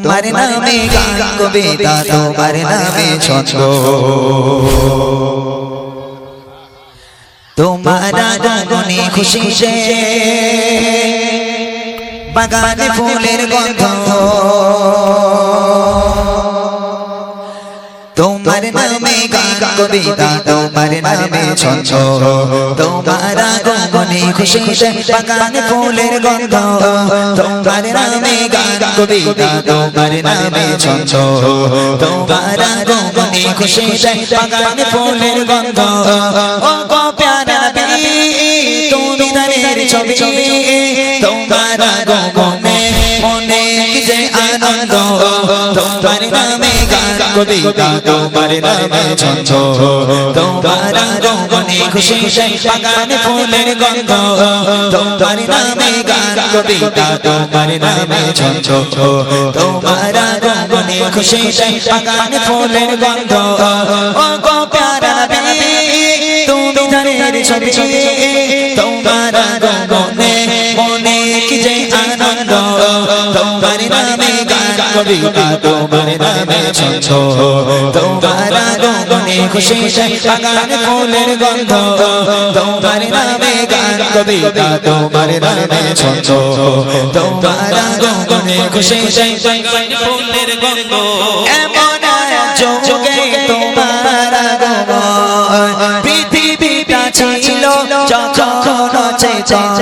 তোমার নামে গান কবিতা তোমার নামে ছন্দ তোমার আগমনে খুশিতে বাগানে ফুলের গন্ধ তোমার নামে গান কবিতা তোমার নামে ছন্দ তোমার আগমনে খুশিতে বাগানে ফুলের গন্ধ তোমার নামে গান কবিতা তোমার নামে ছন্দ তোমার আগমনে খুশিতে বাগানে ফুলের গন্ধ ও গো প্যারা নবী তুমি ধানের ছবি তোমার আগমনে মনে কি যে আনন্দ তোমার নামে গান কবিতা তোমার নামে ছন্দ তোমার আগমনে খুশিতে বাগানে ফুলের গন্ধ তোমার নামে গান কবিতা তোমার নামে ছন্দ তোমার আগমনে খুশিতে বাগানে ফুলের গন্ধ ও গো প্যারা নবী তুমি ধানের ছবি তোমার আগমনে মনে কি যে আনন্দ তোমার নামে গান কবিতা তোমার নামে ছন্দ তোমার আগমনে খুশিতে বাগানে ফুলের গন্ধ তোমার নামে গান কবিতা তোমার নামে ছন্দ তোমার আগমনে খুশিতে বাগানে ফুলের গন্ধ এমন যোগে তোমার আগমন পৃথিবীটা ছিল যখন চেতন